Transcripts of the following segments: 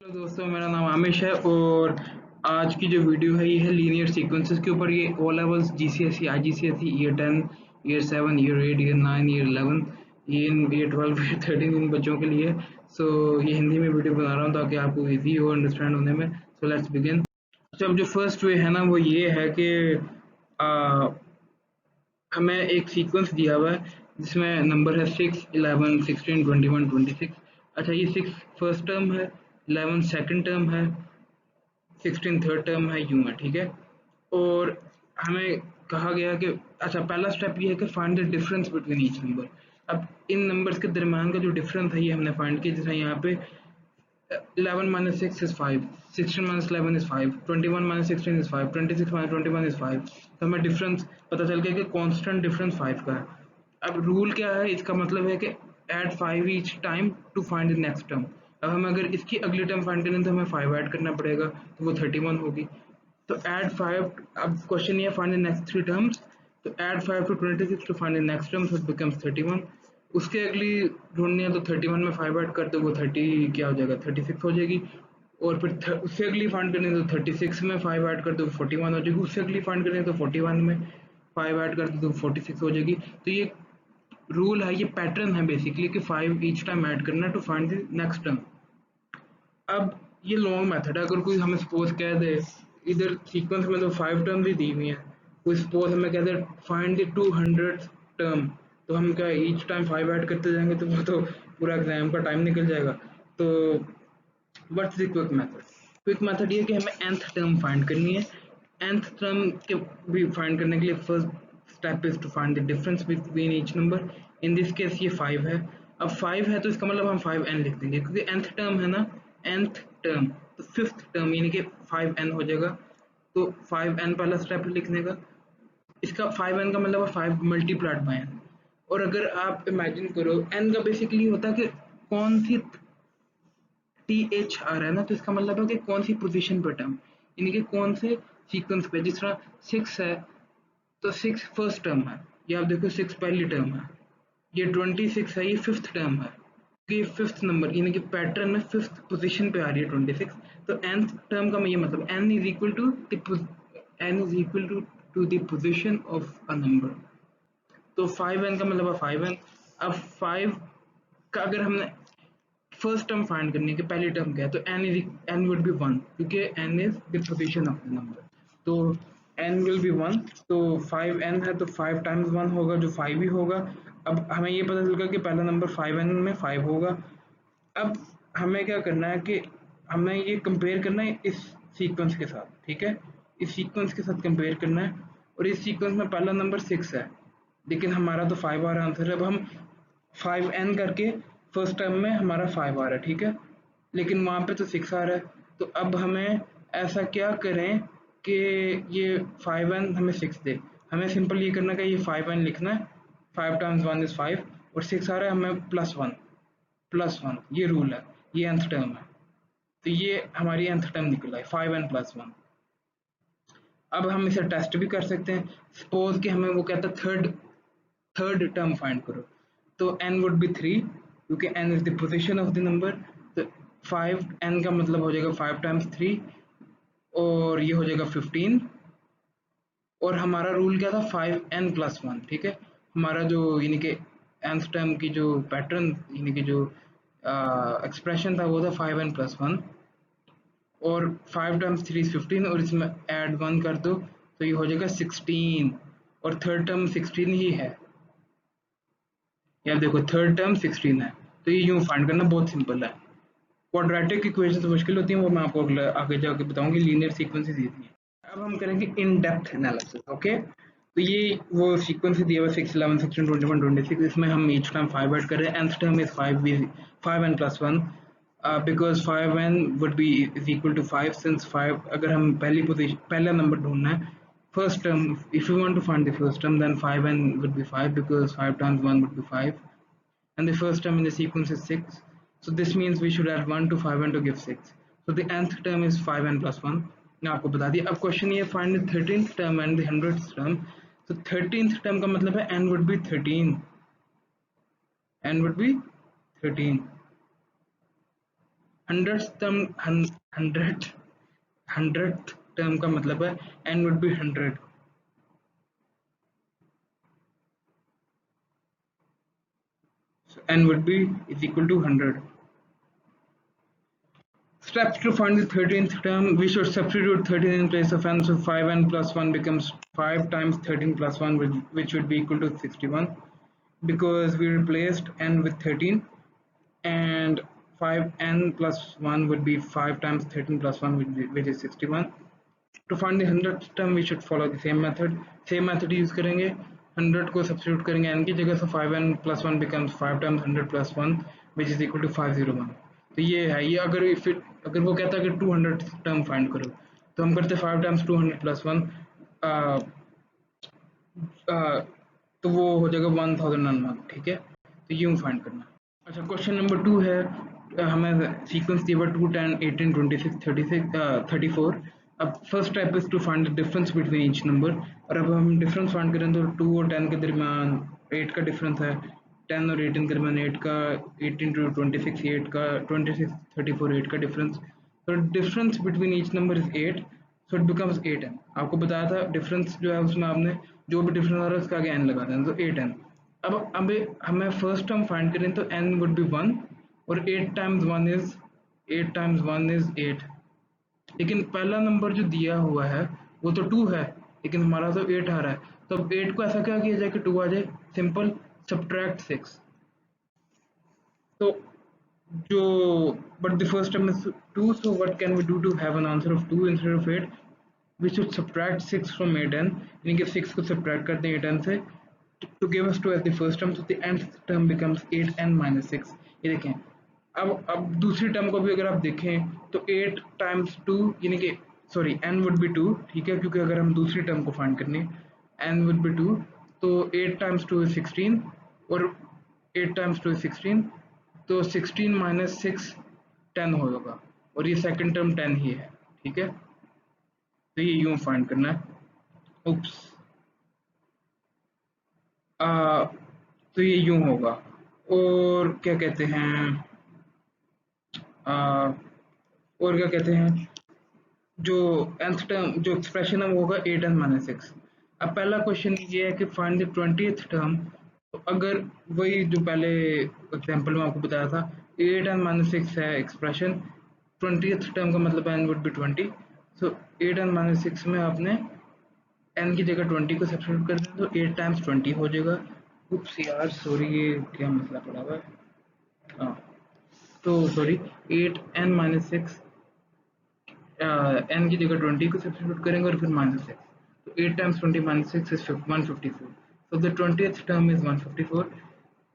Hello दोस्तों, मेरा नाम आमिश है और आज की जो वीडियो है ये है लीनियर सीक्वेंसेस के ऊपर। ये O levels, GCSE, IGCSE, year 10, year 7, year 8, year 9, year 11, year 12, year 13 इन बच्चों के लिए। सो ये हिंदी में वीडियो बना रहा हूँ ताकि आपको इजी हो अंडरस्टैंड होने में। So let's begin. अच्छा, अब जो फर्स्ट वे है ना वो ये है कि हमें एक सीक्वेंस दिया हुआ है जिसमें नंबर है 6, 11, 16, 21, 26। अच्छा, ये 6 फर्स्ट टर्म है, 11 सेकंड टर्म है, 16 थर्ड टर्म है, यूं है, ठीक है। और हमें कहा गया कि अच्छा, पहला स्टेप ये है कि find the difference between each number. अब इन नंबर्स के दरमियान का जो डिफरेंस है ये हमने फाइंड किया। जैसे यहाँ पे 11 minus 6 is 5, 16 minus 11 is 5, 21 minus 16 is 5, 26 minus 21 is 5। तो हमें डिफरेंस पता चल गया कि कांस्टेंट डिफरेंस 5 का है। अब रूल क्या है, इसका मतलब है कि add 5 each time to find the next term. अब हम अगर इसकी अगली टर्म फाइंड करें तो हमें 5 ऐड करना पड़ेगा, तो वो 31 होगी। तो ऐड 5, अब क्वेश्चन ये फाइंड द नेक्स्ट 3 टर्म्स। तो add 5 to 26 to find the next term, so it becomes 31। उसके अगली ढूंढनी है तो 31 में 5 ऐड कर दो, वो 30 क्या हो जाएगा, 36 हो जाएगी। और फिर उससे अगली फाइंड करनी है तो 36 में 5 ऐड कर दो, 41 हो जाएगी। उससे अगली फाइंड करनी है तो 41 में 5 ऐड कर दो तो 46 हो जाएगी। तो ये रूल है, ये पैटर्न है बेसिकली कि 5 ईच टाइम ऐड करना to find the next term. अब ये लॉन्ग मेथड है। अगर कोई हमें सपोज कह दे, इधर सीक्वेंस में तो 5 टर्म भी दी हुई है, कोई सपोज हमें कह they find the 200th term, तो हम क्या ईच टाइम 5 ऐड करते जाएंगे, तो वो तो पूरा एग्जाम का टाइम निकल जाएगा। तो what's the quick method? Quick method ये कि हमें nth टर्म फाइंड करनी है। nth टर्म के भी फाइंड करने के लिए first step is to find the difference between each number. In this case ये 5 है। अब 5 है तो इसका मतलब हम 5n लिख देंगे, क्योंकि nth टर्म है ना, nth टर्म, तो फिफ्थ टर्म यानी कि 5n हो जाएगा। तो 5n पहला स्टेप लिखने का, इसका 5n का मतलब है 5 मल्टीप्लाइड बाय n। और अगर आप इमेजिन करो, n का बेसिकली होता है कि कौन सी टी एच आ रहा है ना, तो इसका मतलब है कि कौन सी पोजीशन पर टर्म, यानी कि कौन से सीक्वेंस पे। जिस तरह 6 है तो 6 फर्स्ट टर्म है, ये आप देखो 6 पहली टर्म है। ये 26 है, ये फिफ्थ टर्म है, ये फिफ्थ नंबर यानी कि पैटर्न में फिफ्थ पोजीशन पे आ रही है 26। तो nth टर्म का मैं ये मतलब n is equal to the position of a number. तो 5n का मतलब है 5n। अब 5 का अगर हमने फर्स्ट टर्म फाइंड करने की, पहली टर्म क्या है, तो n वुड बी 1, क्योंकि n is the position of the number. तो n विल बी 1, तो 5n है तो 5 टाइम्स 1 होगा जो 5 ही होगा। अब हमें ये पता चल गया कि पहला नंबर 5n में 5 होगा। अब हमें क्या करना है कि हमें ये कंपेयर करना है इस सीक्वेंस के साथ, ठीक है। इस सीक्वेंस के साथ कंपेयर करना है, और इस सीक्वेंस में पहला नंबर 6 है, लेकिन हमारा तो 5 आ रहा है आंसर। अब हम 5n करके फर्स्ट टर्म में हमारा 5 आ रहा है, ठीक है, लेकिन वहाँ पे तो 6 आ रहा है। तो अब हमें ऐसा क्या करें कि ये 5n हमें 6 दे। हमें सिंपल ये करना है कि ये 5n लिखना है, 5 टाइम्स 1 इज 5, और 6 आ रहा है हमें +1, ये रूल है, ये nth टर्म है। तो ये हमारी nth टर्म निकला है 5n+1। अब हम इसे टेस्ट भी कर सकते हैं। सपोज कि हमें वो कहता है थर्ड टर्म फाइंड करो, तो n वुड बी 3, क्योंकि n is the position of the number. तो 5n का मतलब हो जाएगा 5 टाइम्स 3, और ये हो जाएगा 15। और हमारा रूल क्या था, 5n+1, ठीक है। हमारा जो यानी कि nth टर्म की जो पैटर्न यानी कि जो एक्सप्रेशन था वो था 5n+1, और 5 टाइम्स 3 इज 15, और इसमें ऐड 1 कर दो तो ये हो जाएगा 16, और थर्ड टर्म 16 ही है। यार देखो, थर्ड टर्म 16 है, तो ये यूं फाइंड करना बहुत सिंपल है। क्वाड्रेटिक इक्वेशन तो मुश्किल होती है, वो मैं आपको आगे जाके बताऊंगी। लीनियर सीक्वेंसेस इजी है। अब हम करेंगे इन डेप्थ एनालिसिस, ओके। तो ये वो सीक्वेंस दिया हुआ 6, 11, 16, 21, 26, इसमें हम ईच टर्म 5 ऐड कर रहे हैं। nth term is 5n+1, because 5n would be is equal to 5, since 5 अगर हम पहली पोजीशन पहला नंबर ढूंढना है, first term, if you want to find the first term, then 5n would be 5, because 5 times 1 would be 5, and the first term in the sequence is 6. So this means we should add 1 to 5n to give 6. So the nth term is 5n+1. मैं आपको बता दिया। अब question ये find the 13th term and the 100th term. तो 13th term का मतलब है n would be 13, n would be 13, hundred term का मतलब है n would be 100. So n would be is equal to 100. Steps to find the 13th term, we should substitute 13 in place of n, so 5n plus 1 becomes 5 times 13 plus 1, which would be equal to 61, because we replaced n with 13, and 5n plus 1 would be 5 times 13 plus 1, which is 61. To find the 100th term, we should follow the same method use करेंगे. 100 को substitute करेंगे n की जगह, so 5n plus 1 becomes 5 times 100 plus 1, which is equal to 501. तो ये है, ये अगर वो कहता है कि 200 टर्म फाइंड करो, तो हम करते 5 times 200 plus 1, तो वो हो जाएगा 1001. ठीक है, तो यूं फाइंड करना. अच्छा, क्वेश्चन नंबर 2 है, हमें सीक्वेंस दिया हुआ 2 10 18 26 36 34. अब first step is to find the difference between each number, और अब हम डिफरेंस फाइंड करें तो 2 और 10 के दरमियान 8 का डिफरेंस है, 10 और 18 के दरमियान 8 का, 18 to 26 8 का, 26 34 8 का डिफरेंस. तो difference between each number is 8, so it becomes 8n. आपको बताया था डिफरेंस जो है उसमें आपने जो भी डिफरेंस आ रहा है उसका आगे n लगा देना, तो 8n. अब हमें फर्स्ट टर्म फाइंड करें तो n वुड बी 1, और 8 times 1 is 8. लेकिन पहला नंबर जो दिया हुआ है वो तो 2 है, लेकिन हमारा तो 8 आ रहा है, तो अब 8 को ऐसा क्या किया जाए कि 2 आ जाए, सिंपल सब्ट्रैक्ट 6. तो जो but the first term is 2, so what can we do to have an answer of 2 instead of 8? We should subtract 6 from 8n, यानी कि 6 को subtract करते हैं 8n से to give us 2 as the first term, so the nth term becomes 8n minus 6. ये देखें, अब दूसरी टर्म को भी अगर आप देखें तो 8 times 2 यानी कि सॉरी n would be 2, ठीक है, क्योंकि अगर हम दूसरी टर्म को फाइंड करने n would be 2, तो 8 times 2 is 16, और 8 times 2 is 16, तो 16 minus 6 10 होगा, और ये सेकंड टर्म 10 ही है. ठीक है, तो ये यूं फाइंड करना है. उप्स, तो ये यूं होगा, और क्या कहते हैं, और क्या कहते हैं, जो nth टर्म जो एक्सप्रेशन है वो होगा 8n minus 6. अब पहला क्वेश्चन ये है कि फाइंड द 20th टर्म. तो अगर वही जो पहले एग्जांपल में आपको बताया था, 8n minus 6 है एक्सप्रेशन, 20th टर्म का मतलब n would be 20, so 8n minus 6 में आपने n की जगह 20 को सब्स्टिट्यूट कर दें, तो 8 times 20 हो जाएगा. उप्स यार सॉरी, ये क्या मसला पड़ा हुआ है. हाँ, तो सॉरी, 8n minus 6, n की जगह 20 को सब्स्टिट्यूट करेंगे और फिर माइनस 6, तो 8 times 20 minus 6 is 154, so the 20th term is 154.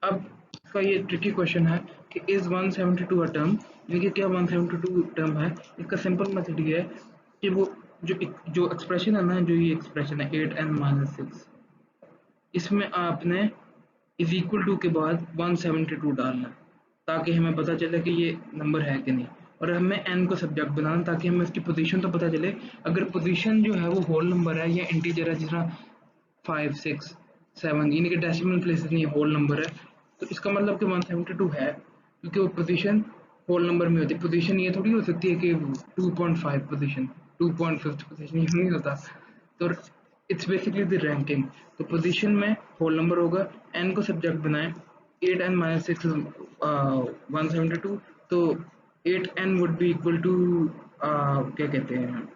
अब इसका ये ट्रिकी क्वेश्चन है कि इज 172 अ टर्म, यानी कि क्या 172 टर्म है. इसका सिंपल मेथड ये है कि वो जो एक्सप्रेशन है ना, जो ये एक्सप्रेशन है 8n minus 6, इसमें आपने इज इक्वल टू के बाद 172 डालना, ताकि हमें पता चले कि ये नंबर है कि नहीं, और हमें n को सब्जेक्ट बनाना ताकि हमें इसकी पोजीशन तो पता चले. अगर पोजीशन जो है वो होल नंबर है या इंटीजर है, जिस तरह 5 6 7, यानी कि डेसिमल प्लेसेस नहीं, होल नंबर है, तो इसका मतलब कि 172 है, क्योंकि वो पोजीशन होल नंबर में होती है. पोजीशन ये थोड़ी हो सकती है कि 2.5 पोजीशन, 2.5 पोजीशन, ये नहीं होता. तो इट्स बेसिकली द रैंकिंग. तो पोजीशन में होल नंबर होगा, n को सब्जेक्ट बनाएं, 8n minus 6 is 172, तो 8n would be equal to क्या कहते हैं,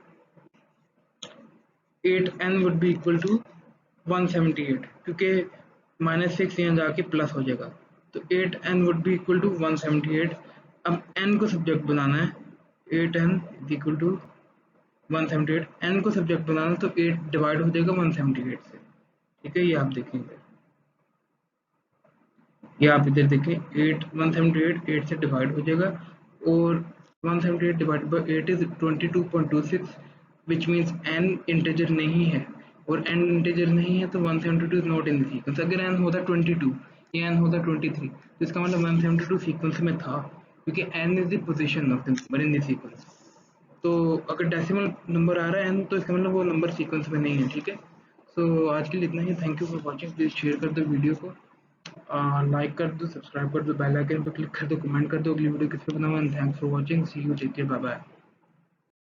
8n would be equal to 178, क्योंकि -6 यहाँ जाके प्लस हो जाएगा, तो 8n would be equal to 178. अब n को सब्जेक्ट बनाना है, 8n is equal to 178, n को सब्जेक्ट बनाना तो 8 डिवाइड हो जाएगा 178 से. ठीक है, ये आप देखेंगे, ये आप इधर देखें, 178 8 से डिवाइड हो जाएगा, और 178 divide by 8 is 22.26, which means n integer नहीं है, और n इंटीजर नहीं है तो 172 is not in the sequence. अगर n होता 22 या n होता 23, तो इसका मतलब 172 सीक्वेंस में था, क्योंकि n is the position of the number in the sequence. तो अगर डेसिमल नंबर आ रहा है n, तो इसका मतलब वो नंबर सीक्वेंस में नहीं है. ठीक है, सो आज के लिए इतना ही. Thank you for watching. Please share कर दो वीडियो को, लाइक कर दो, सब्सक्राइब कर दो, बेल आइकन पर क्लिक कर दो, कमेंट कर दो अगली वीडियो किस पे बनाऊँ। And thanks for watching, see you, take care, bye bye.